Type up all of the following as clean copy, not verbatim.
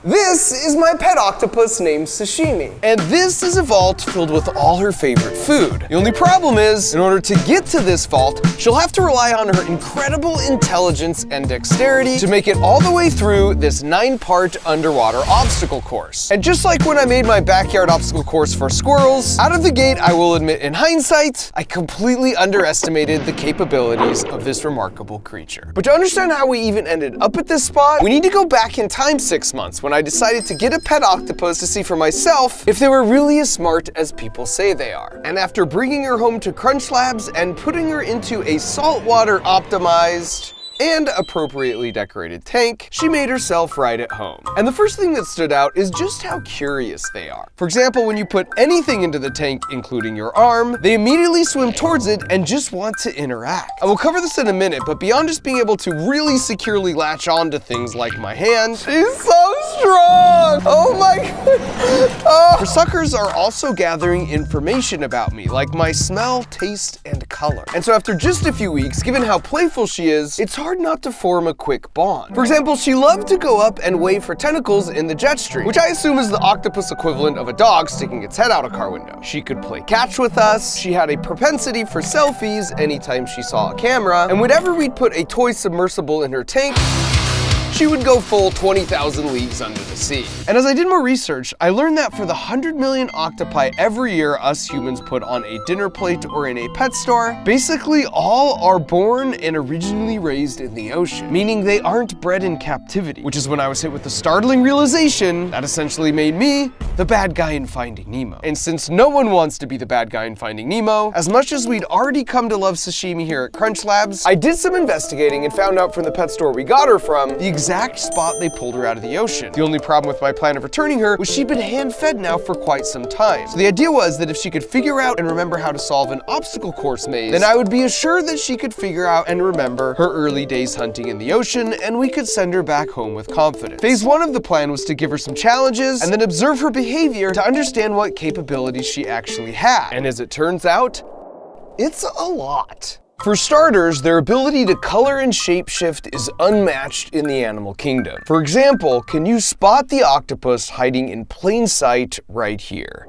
This is my pet octopus named Sashimi. And this is a vault filled with all her favorite food. The only problem is, in order to get to this vault, she'll have to rely on her incredible intelligence and dexterity to make it all the way through this 9-part underwater obstacle course. And just like when I made my backyard obstacle course for squirrels, out of the gate, I will admit in hindsight, I completely underestimated the capabilities of this remarkable creature. But to understand how we even ended up at this spot, we need to go back in time 6 months when I decided to get a pet octopus to see for myself if they were really as smart as people say they are. And after bringing her home to Crunch Labs and putting her into a saltwater optimized and appropriately decorated tank, she made herself right at home. And the first thing that stood out is just how curious they are. For example, when you put anything into the tank, including your arm, they immediately swim towards it and just want to interact. I will cover this in a minute, but beyond just being able to really securely latch onto things like my hand, she's so strong! Oh my god! Oh. Her suckers are also gathering information about me, like my smell, taste, and color. And so after just a few weeks, given how playful she is, it's hard not to form a quick bond. For example, she loved to go up and wave her tentacles in the jet stream, which I assume is the octopus equivalent of a dog sticking its head out a car window. She could play catch with us, she had a propensity for selfies anytime she saw a camera, and whenever we'd put a toy submersible in her tank, she would go full 20,000 leagues under the sea. And as I did more research, I learned that for the 100 million octopi every year us humans put on a dinner plate or in a pet store, basically all are born and originally raised in the ocean, meaning they aren't bred in captivity, which is when I was hit with the startling realization that essentially made me the bad guy in Finding Nemo. And since no one wants to be the bad guy in Finding Nemo, as much as we'd already come to love sashimi here at Crunch Labs, I did some investigating and found out from the pet store we got her from the exact spot they pulled her out of the ocean. The only problem with my plan of returning her was she'd been hand-fed now for quite some time. So the idea was that if she could figure out and remember how to solve an obstacle course maze, then I would be assured that she could figure out and remember her early days hunting in the ocean, and we could send her back home with confidence. Phase 1 of the plan was to give her some challenges and then observe her behavior to understand what capabilities she actually had. And as it turns out, it's a lot. For starters, their ability to color and shapeshift is unmatched in the animal kingdom. For example, can you spot the octopus hiding in plain sight right here?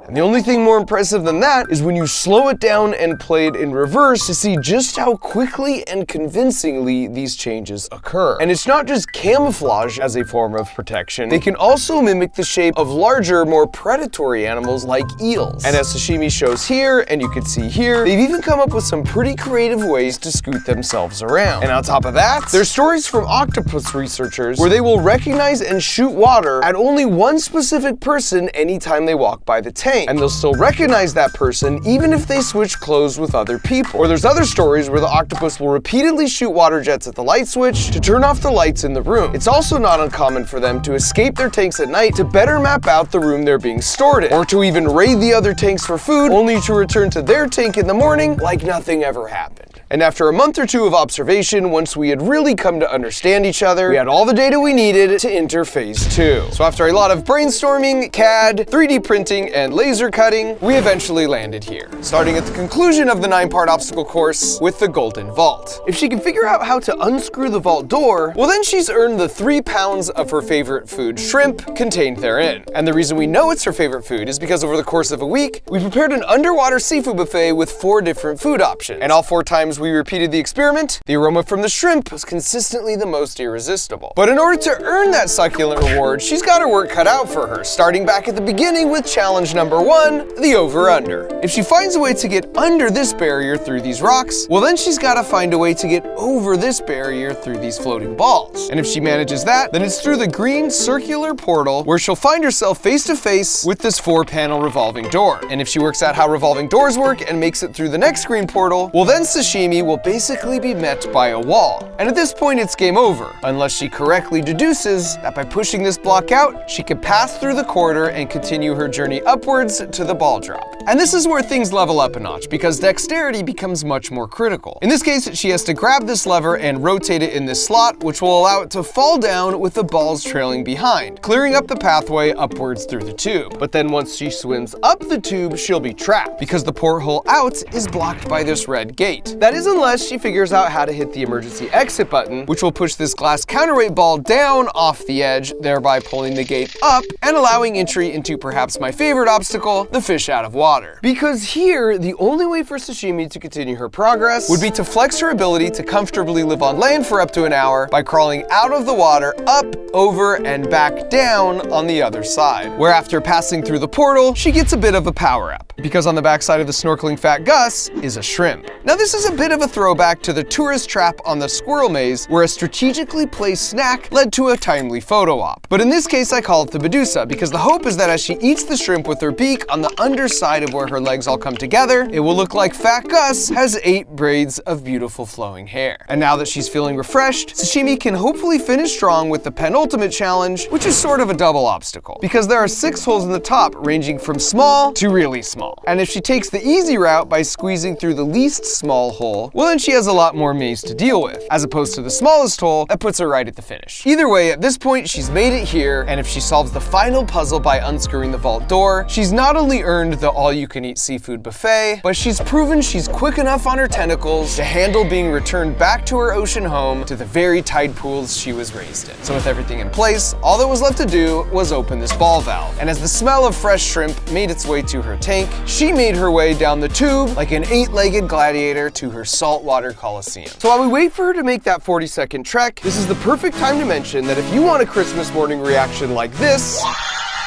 And the only thing more impressive than that is when you slow it down and play it in reverse to see just how quickly and convincingly these changes occur. And it's not just camouflage as a form of protection, they can also mimic the shape of larger, more predatory animals like eels. And as sashimi shows here, and you can see here, they've even come up with some pretty creative ways to scoot themselves around. And on top of that, there's stories from octopus researchers where they will recognize and shoot water at only one specific person anytime they walk by the tank. And they'll still recognize that person even if they switch clothes with other people. Or there's other stories where the octopus will repeatedly shoot water jets at the light switch to turn off the lights in the room. It's also not uncommon for them to escape their tanks at night to better map out the room they're being stored in, or to even raid the other tanks for food only to return to their tank in the morning like nothing ever happened. And after a month or two of observation, once we had really come to understand each other, we had all the data we needed to enter phase 2. So after a lot of brainstorming, CAD, 3D printing, and laser cutting, we eventually landed here, starting at the conclusion of the 9-part obstacle course with the Golden Vault. If she can figure out how to unscrew the vault door, well then she's earned the 3 pounds of her favorite food, shrimp, contained therein. And the reason we know it's her favorite food is because over the course of a week, we prepared an underwater seafood buffet with 4 different food options. And all 4 times we repeated the experiment, the aroma from the shrimp was consistently the most irresistible. But in order to earn that succulent reward, she's got her work cut out for her, starting back at the beginning with challenge number 1, the over-under. If she finds a way to get under this barrier through these rocks, well then she's got to find a way to get over this barrier through these floating balls. And if she manages that, then it's through the green circular portal where she'll find herself face to face with this 4-panel revolving door. And if she works out how revolving doors work and makes it through the next green portal, well then sashimi will basically be met by a wall. And at this point it's game over, unless she correctly deduces that by pushing this block out, she can pass through the corridor and continue her journey upwards to the ball drop. And this is where things level up a notch, because dexterity becomes much more critical. In this case, she has to grab this lever and rotate it in this slot, which will allow it to fall down with the balls trailing behind, clearing up the pathway upwards through the tube. But then once she swims up the tube, she'll be trapped, because the porthole out is blocked by this red gate. That is unless she figures out how to hit the emergency exit button, which will push this glass counterweight ball down off the edge, thereby pulling the gate up and allowing entry into perhaps my favorite obstacle, the fish out of water. Because here, the only way for Sashimi to continue her progress would be to flex her ability to comfortably live on land for up to an hour by crawling out of the water, up, over, and back down on the other side, where after passing through the portal, she gets a bit of a power-up, because on the backside of the snorkeling Fat Gus is a shrimp. Now this is a bit of a throwback to the tourist trap on the squirrel maze, where a strategically placed snack led to a timely photo op. But in this case, I call it the Medusa, because the hope is that as she eats the shrimp with her beak on the underside of where her legs all come together, it will look like Fat Gus has 8 braids of beautiful flowing hair. And now that she's feeling refreshed, Sashimi can hopefully finish strong with the penultimate challenge, which is sort of a double obstacle, because there are 6 holes in the top ranging from small to really small. And if she takes the easy route by squeezing through the least small hole, well then she has a lot more maze to deal with, as opposed to the smallest hole that puts her right at the finish. Either way, at this point she's made it here, and if she solves the final puzzle by unscrewing the vault door, she's not only earned the all-you-can-eat seafood buffet, but she's proven she's quick enough on her tentacles to handle being returned back to her ocean home to the very tide pools she was raised in. So with everything in place, all that was left to do was open this ball valve. And as the smell of fresh shrimp made its way to her tank, she made her way down the tube like an 8-legged gladiator to her saltwater coliseum. So while we wait for her to make that 40-second trek, this is the perfect time to mention that if you want a Christmas morning reaction like this,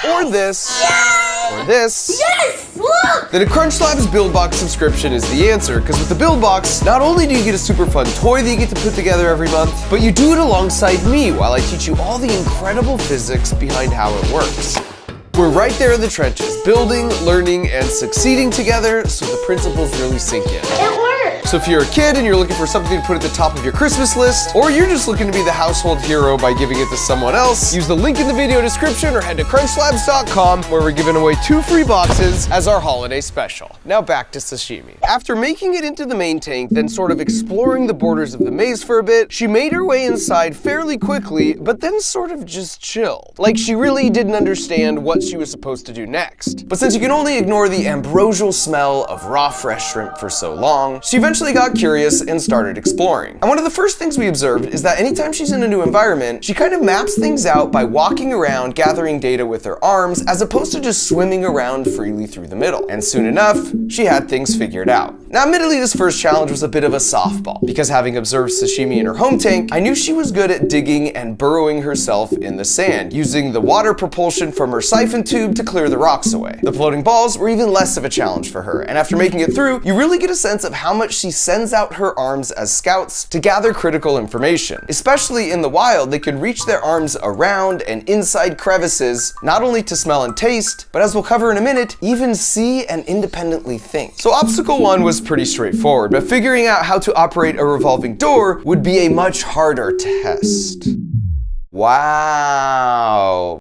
or this, or this, then a Crunch Labs Build Box subscription is the answer, because with the Build Box, not only do you get a super fun toy that you get to put together every month, but you do it alongside me while I teach you all the incredible physics behind how it works. We're right there in the trenches, building, learning, and succeeding together, so the principles really sink in. It works! So if you're a kid and you're looking for something to put at the top of your Christmas list, or you're just looking to be the household hero by giving it to someone else, use the link in the video description or head to crunchlabs.com, where we're giving away 2 free boxes as our holiday special. Now back to Sashimi. After making it into the main tank, then sort of exploring the borders of the maze for a bit, she made her way inside fairly quickly, but then sort of just chilled. Like she really didn't understand what she was supposed to do next. But since you can only ignore the ambrosial smell of raw fresh shrimp for so long, she eventually got curious and started exploring. And one of the first things we observed is that anytime she's in a new environment, she kind of maps things out by walking around gathering data with her arms, as opposed to just swimming around freely through the middle. And soon enough, she had things figured out. Now admittedly, this first challenge was a bit of a softball, because having observed Sashimi in her home tank, I knew she was good at digging and burrowing herself in the sand, using the water propulsion from her siphon tube to clear the rocks away. The floating balls were even less of a challenge for her, and after making it through, you really get a sense of how much she sends out her arms as scouts to gather critical information. Especially in the wild, they can reach their arms around and inside crevices, not only to smell and taste, but as we'll cover in a minute, even see and independently think. So obstacle 1 was pretty straightforward, but figuring out how to operate a revolving door would be a much harder test. Wow.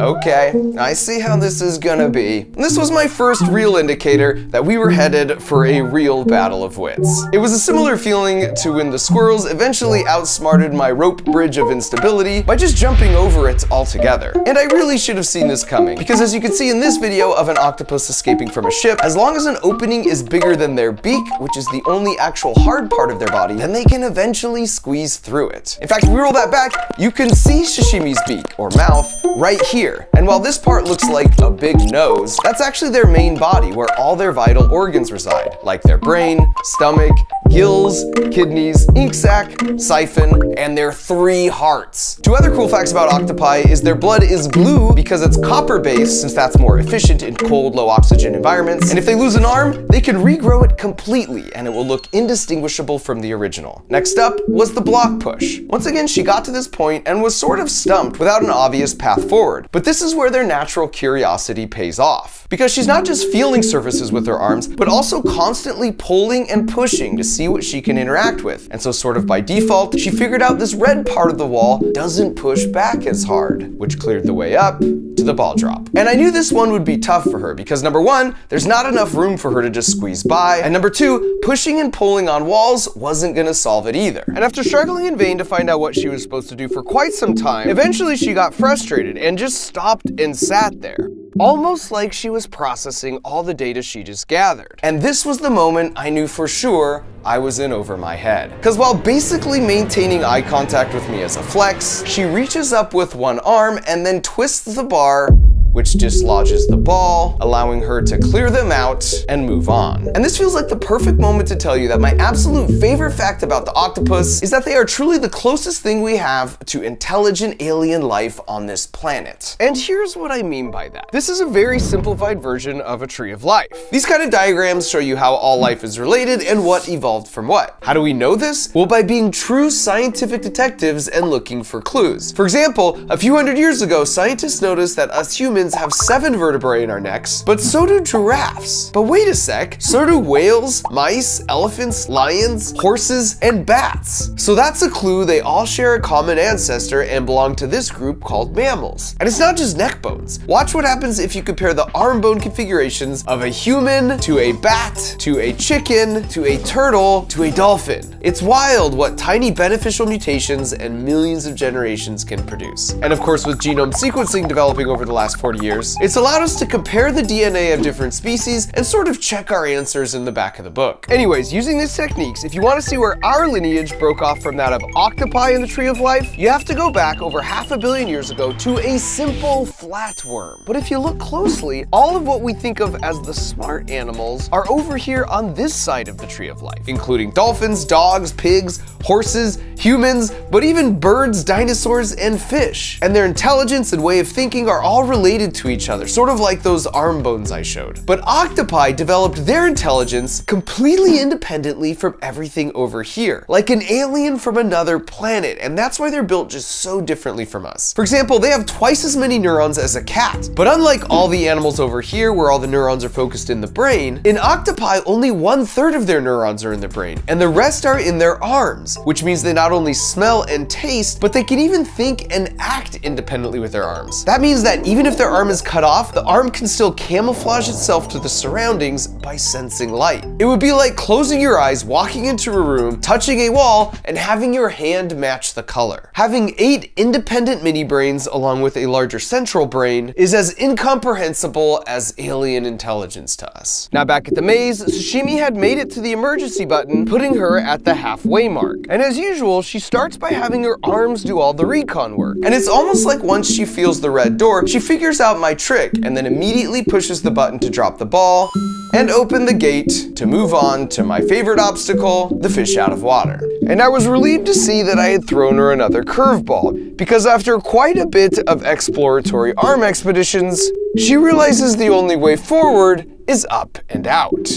Okay, I see how this is gonna be. This was my first real indicator that we were headed for a real battle of wits. It was a similar feeling to when the squirrels eventually outsmarted my rope bridge of instability by just jumping over it altogether. And I really should have seen this coming, because as you can see in this video of an octopus escaping from a ship, as long as an opening is bigger than their beak, which is the only actual hard part of their body, then they can eventually squeeze through it. In fact, if we roll that back, you can see Sashimi's beak, or mouth, right here. And while this part looks like a big nose, that's actually their main body where all their vital organs reside, like their brain, stomach, gills, kidneys, ink sac, siphon, and their 3 hearts. 2 other cool facts about octopi is their blood is blue because it's copper-based, since that's more efficient in cold, low oxygen environments. And if they lose an arm, they can regrow it completely and it will look indistinguishable from the original. Next up was the block push. Once again, she got to this point and was sort of stumped without an obvious path forward. But this is where their natural curiosity pays off, because she's not just feeling surfaces with her arms, but also constantly pulling and pushing to see what she can interact with. And so sort of by default, she figured out this red part of the wall doesn't push back as hard, which cleared the way up to the ball drop. And I knew this one would be tough for her because number 1, there's not enough room for her to just squeeze by, and number 2, pushing and pulling on walls wasn't gonna solve it either. And after struggling in vain to find out what she was supposed to do for quite some time, eventually she got frustrated and just stopped and sat there. almost like she was processing all the data she just gathered. And this was the moment I knew for sure I was in over my head. Because while basically maintaining eye contact with me as a flex, she reaches up with one arm and then twists the bar, which dislodges the ball, allowing her to clear them out and move on. And this feels like the perfect moment to tell you that my absolute favorite fact about the octopus is that they are truly the closest thing we have to intelligent alien life on this planet. And here's what I mean by that. This is a very simplified version of a tree of life. These kind of diagrams show you how all life is related and what evolved from what. How do we know this? Well, by being true scientific detectives and looking for clues. For example, a few hundred years ago, scientists noticed that us humans have 7 vertebrae in our necks, but so do giraffes. But wait a sec, so do whales, mice, elephants, lions, horses, and bats. So that's a clue they all share a common ancestor and belong to this group called mammals. And it's not just neck bones. Watch what happens if you compare the arm bone configurations of a human to a bat, to a chicken, to a turtle, to a dolphin. It's wild what tiny beneficial mutations and millions of generations can produce. And of course, with genome sequencing developing over the last 40 years, it's allowed us to compare the DNA of different species and sort of check our answers in the back of the book. Anyways, using these techniques, if you want to see where our lineage broke off from that of octopi in the tree of life, you have to go back over 500 million years ago to a simple flatworm. But if you look closely, all of what we think of as the smart animals are over here on this side of the tree of life, including dolphins, dogs, pigs, horses, humans, but even birds, dinosaurs, and fish. And their intelligence and way of thinking are all related to each other, sort of like those arm bones I showed. But octopi developed their intelligence completely independently from everything over here, like an alien from another planet, and that's why they're built just so differently from us. For example, they have twice as many neurons as a cat, but unlike all the animals over here where all the neurons are focused in the brain, in octopi only 1/3 of their neurons are in the brain, and the rest are in their arms, which means they not only smell and taste, but they can even think and act independently with their arms. That means that even if their arm is cut off, the arm can still camouflage itself to the surroundings by sensing light. It would be like closing your eyes, walking into a room, touching a wall, and having your hand match the color. Having 8 independent mini brains along with a larger central brain is as incomprehensible as alien intelligence to us. Now back at the maze, Sashimi had made it to the emergency button, putting her at the halfway mark. And as usual, she starts by having her arms do all the recon work. And it's almost like once she feels the red door, she figures out my trick and then immediately pushes the button to drop the ball and open the gate to move on to my favorite obstacle, the fish out of water. And I was relieved to see that I had thrown her another curveball, because after quite a bit of exploratory arm expeditions, she realizes the only way forward is up and out.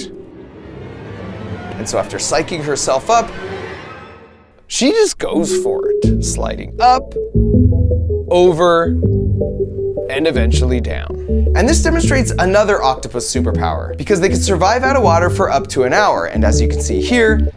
And so after psyching herself up, she just goes for it, sliding up, over, and eventually down. And this demonstrates another octopus superpower, because they can survive out of water for up to an hour, and as you can see here,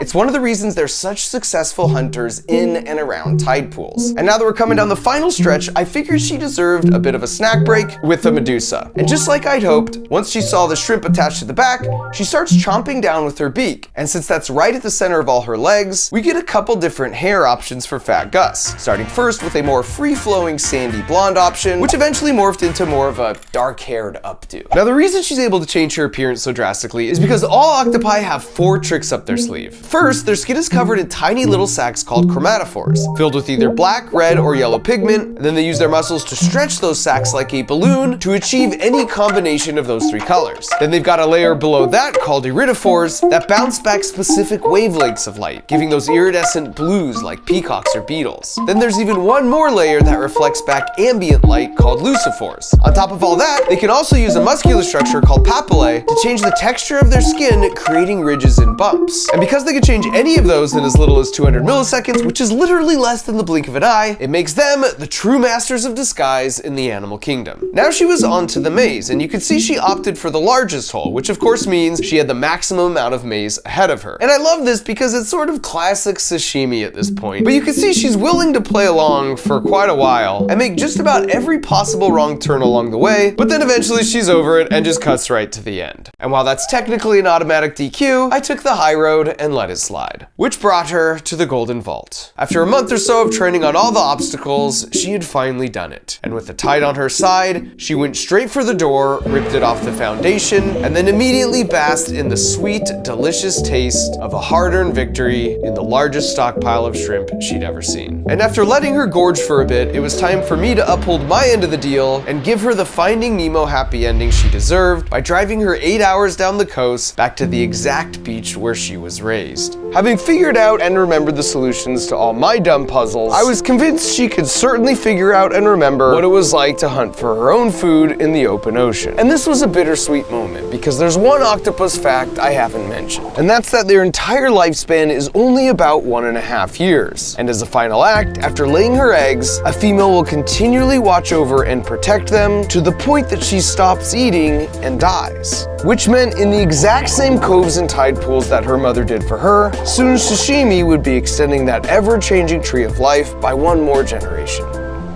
it's one of the reasons they're such successful hunters in and around tide pools. And now that we're coming down the final stretch, I figured she deserved a bit of a snack break with the Medusa. And just like I'd hoped, once she saw the shrimp attached to the back, she starts chomping down with her beak. And since that's right at the center of all her legs, we get a couple different hair options for Fat Gus. Starting first with a more free-flowing sandy blonde option, which eventually morphed into more of a dark-haired updo. Now the reason she's able to change her appearance so drastically is because all octopi have 4 tricks up their sleeve. First, their skin is covered in tiny little sacs called chromatophores, filled with either black, red, or yellow pigment, and then they use their muscles to stretch those sacs like a balloon to achieve any combination of those 3 colors. Then they've got a layer below that called iridophores that bounce back specific wavelengths of light, giving those iridescent blues like peacocks or beetles. Then there's even one more layer that reflects back ambient light called lucifores. On top of all that, they can also use a muscular structure called papillae to change the texture of their skin, creating ridges and bumps. And because they can change any of those in as little as 200 milliseconds, which is literally less than the blink of an eye, it makes them the true masters of disguise in the animal kingdom. Now she was onto the maze, and you can see she opted for the largest hole, which of course means she had the maximum amount of maze ahead of her. And I love this because it's sort of classic Sashimi at this point, but you can see she's willing to play along for quite a while and make just about every possible wrong turn along the way, but then eventually she's over it and just cuts right to the end. And while that's technically an automatic DQ, I took the high road and let it private slide, which brought her to the Golden Vault. After a month or so of training on all the obstacles, she had finally done it. And with the tide on her side, she went straight for the door, ripped it off the foundation, and then immediately basked in the sweet, delicious taste of a hard-earned victory in the largest stockpile of shrimp she'd ever seen. And after letting her gorge for a bit, it was time for me to uphold my end of the deal and give her the Finding Nemo happy ending she deserved by driving her 8 hours down the coast back to the exact beach where she was raised. Having figured out and remembered the solutions to all my dumb puzzles, I was convinced she could certainly figure out and remember what it was like to hunt for her own food in the open ocean. And this was a bittersweet moment because there's one octopus fact I haven't mentioned, and that's that their entire lifespan is only about 1.5 years. And as a final act, after laying her eggs, a female will continually watch over and protect them to the point that she stops eating and dies. Which meant in the exact same coves and tide pools that her mother did for her, soon sashimi would be extending that ever-changing tree of life by one more generation.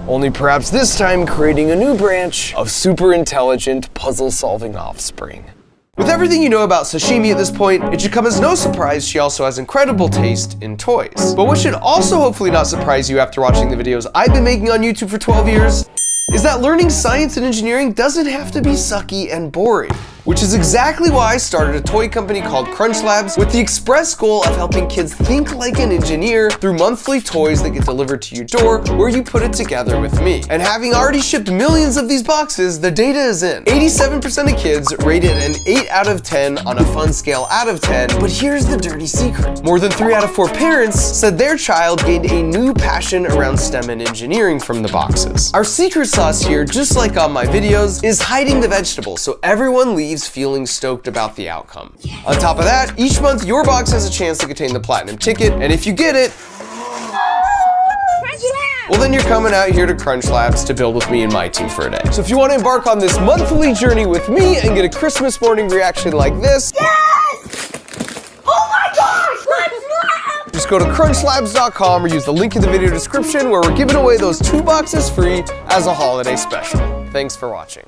Only perhaps this time creating a new branch of super intelligent puzzle-solving offspring. With everything you know about sashimi at this point, it should come as no surprise she also has incredible taste in toys. But what should also hopefully not surprise you after watching the videos I've been making on YouTube for 12 years is that learning science and engineering doesn't have to be sucky and boring. Which is exactly why I started a toy company called Crunch Labs with the express goal of helping kids think like an engineer through monthly toys that get delivered to your door where you put it together with me. And having already shipped millions of these boxes, the data is in. 87% of kids rated an 8 out of 10 on a fun scale out of 10, but here's the dirty secret. More than 3 out of 4 parents said their child gained a new passion around STEM and engineering from the boxes. Our secret sauce here, just like on my videos, is hiding the vegetables so everyone leaves feeling stoked about the outcome. On top of that, each month your box has a chance to contain the platinum ticket, and if you get it, well then you're coming out here to Crunch Labs to build with me and my team for a day. So if you want to embark on this monthly journey with me and get a Christmas morning reaction like this, Yes! Oh my gosh! Crunch Labs! just go to crunchlabs.com or use the link in the video description where we're giving away those 2 boxes free as a holiday special. Thanks for watching.